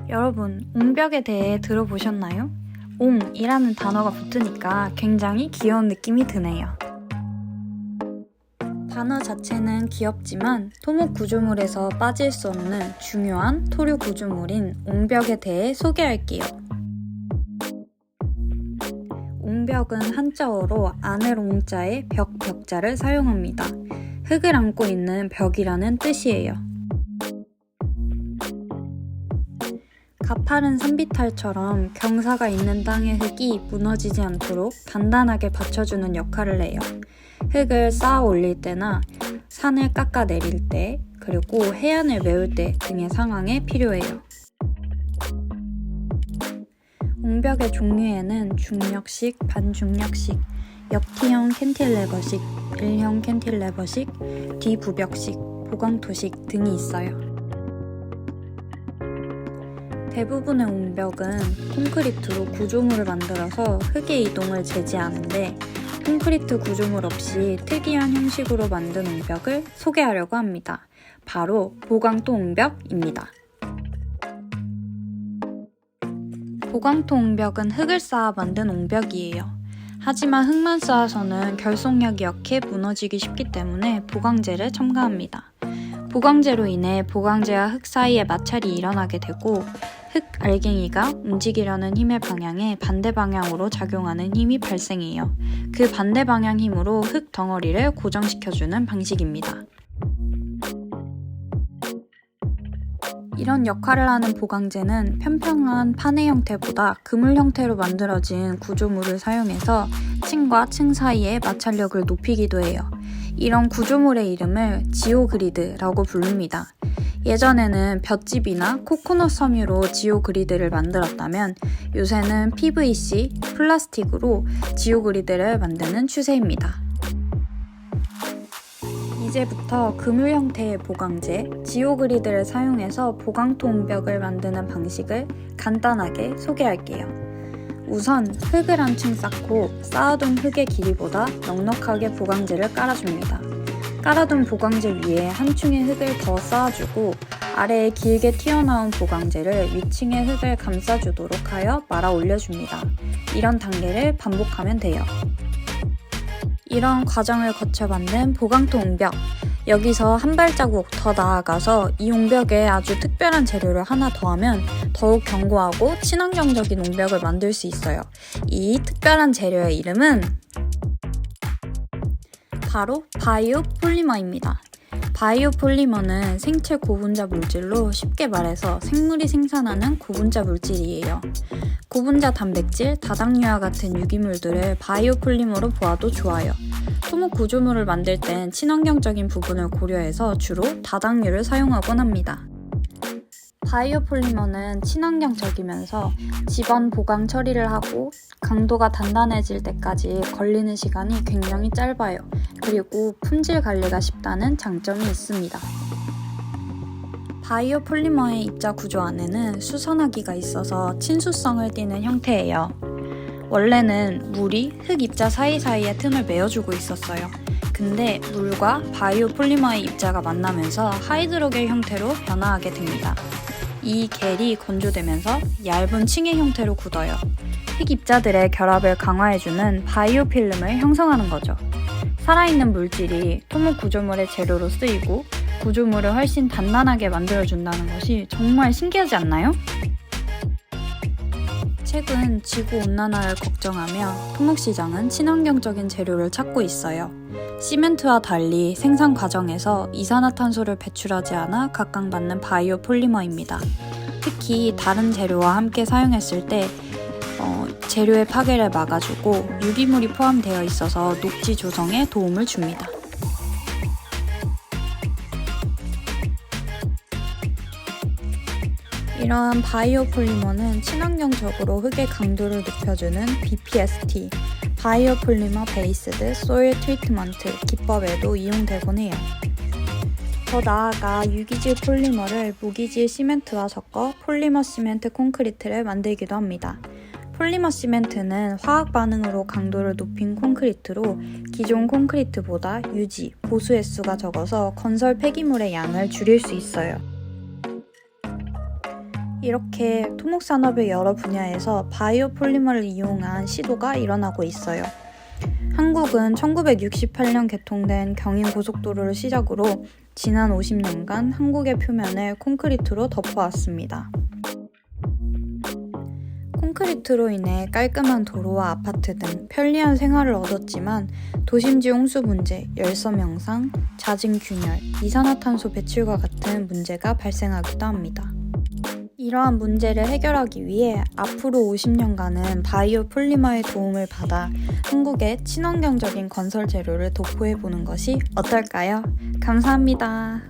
여러분, 옹벽에 대해 들어보셨나요? 옹이라는 단어가 붙으니까 굉장히 귀여운 느낌이 드네요. 단어 자체는 귀엽지만 토목 구조물에서 빠질 수 없는 중요한 토류 구조물인 옹벽에 대해 소개할게요. 옹벽은 한자어로 안을 옹자에 벽자를 사용합니다. 흙을 안고 있는 벽이라는 뜻이에요. 가파른 산비탈처럼 경사가 있는 땅의 흙이 무너지지 않도록 단단하게 받쳐주는 역할을 해요. 흙을 쌓아 올릴 때나 산을 깎아 내릴 때, 그리고 해안을 메울 때 등의 상황에 필요해요. 옹벽의 종류에는 중력식, 반중력식, 역티형 캔틸레버식, 일형 캔틸레버식, 뒤부벽식, 보강토식 등이 있어요. 대부분의 옹벽은 콘크리트로 구조물을 만들어서 흙의 이동을 제지하는데 콘크리트 구조물 없이 특이한 형식으로 만든 옹벽을 소개하려고 합니다. 바로 보강토 옹벽입니다. 보강토 옹벽은 흙을 쌓아 만든 옹벽이에요. 하지만 흙만 쌓아서는 결속력이 약해 무너지기 쉽기 때문에 보강재를 첨가합니다. 보강재로 인해 보강재와 흙 사이에 마찰이 일어나게 되고 흙 알갱이가 움직이려는 힘의 방향에 반대 방향으로 작용하는 힘이 발생해요. 그 반대 방향 힘으로 흙 덩어리를 고정시켜주는 방식입니다. 이런 역할을 하는 보강재는 평평한 판의 형태보다 그물 형태로 만들어진 구조물을 사용해서 층과 층 사이의 마찰력을 높이기도 해요. 이런 구조물의 이름을 지오그리드라고 부릅니다. 예전에는 볏짚이나 코코넛 섬유로 지오그리드를 만들었다면 요새는 PVC, 플라스틱으로 지오그리드를 만드는 추세입니다. 이제부터 그물 형태의 보강재, 지오그리드를 사용해서 보강토 옹벽을 만드는 방식을 간단하게 소개할게요. 우선 흙을 한 층 쌓고 쌓아둔 흙의 길이보다 넉넉하게 보강재를 깔아줍니다. 깔아둔 보강재 위에 한 층의 흙을 더 쌓아주고 아래에 길게 튀어나온 보강재를 위층의 흙을 감싸주도록 하여 말아 올려줍니다. 이런 단계를 반복하면 돼요. 이런 과정을 거쳐 만든 보강토 옹벽. 여기서 한 발자국 더 나아가서 이 옹벽에 아주 특별한 재료를 하나 더하면 더욱 견고하고 친환경적인 옹벽을 만들 수 있어요. 이 특별한 재료의 이름은 바로 바이오 폴리머입니다. 바이오 폴리머는 생체 고분자 물질로 쉽게 말해서 생물이 생산하는 고분자 물질이에요. 고분자 단백질, 다당류와 같은 유기물들을 바이오 폴리머로 보아도 좋아요. 토목 구조물을 만들 땐 친환경적인 부분을 고려해서 주로 다당류를 사용하곤 합니다. 바이오 폴리머는 친환경적이면서 지번 보강 처리를 하고 강도가 단단해질 때까지 걸리는 시간이 굉장히 짧아요. 그리고 품질 관리가 쉽다는 장점이 있습니다. 바이오 폴리머의 입자 구조 안에는 수선하기가 있어서 친수성을 띠는 형태예요. 원래는 물이 흙 입자 사이사이에 틈을 메워주고 있었어요. 근데 물과 바이오 폴리머의 입자가 만나면서 하이드로겔 형태로 변화하게 됩니다. 이 겔이 건조되면서 얇은 층의 형태로 굳어요. 흙 입자들의 결합을 강화해주는 바이오 필름을 형성하는 거죠. 살아있는 물질이 토목 구조물의 재료로 쓰이고 구조물을 훨씬 단단하게 만들어준다는 것이 정말 신기하지 않나요? 최근 지구온난화를 걱정하며 토목시장은 친환경적인 재료를 찾고 있어요. 시멘트와 달리 생산 과정에서 이산화탄소를 배출하지 않아 각광받는 바이오 폴리머입니다. 특히 다른 재료와 함께 사용했을 때 재료의 파괴를 막아주고 유기물이 포함되어 있어서 녹지 조성에 도움을 줍니다. 이러한 바이오 폴리머는 친환경적으로 흙의 강도를 높여주는 BPST, 바이오 폴리머 베이스드 소일 트리트먼트 기법에도 이용되곤 해요. 더 나아가 유기질 폴리머를 무기질 시멘트와 섞어 폴리머 시멘트 콘크리트를 만들기도 합니다. 폴리머 시멘트는 화학 반응으로 강도를 높인 콘크리트로 기존 콘크리트보다 유지, 보수 횟수가 적어서 건설 폐기물의 양을 줄일 수 있어요. 이렇게 토목산업의 여러 분야에서 바이오 폴리머를 이용한 시도가 일어나고 있어요. 한국은 1968년 개통된 경인고속도로를 시작으로 지난 50년간 한국의 표면을 콘크리트로 덮어왔습니다. 콘크리트로 인해 깔끔한 도로와 아파트 등 편리한 생활을 얻었지만 도심지 홍수 문제, 열섬 형상, 잦은 균열, 이산화탄소 배출과 같은 문제가 발생하기도 합니다. 이러한 문제를 해결하기 위해 앞으로 50년간은 바이오 폴리머의 도움을 받아 한국의 친환경적인 건설 재료를 도포해보는 것이 어떨까요? 감사합니다.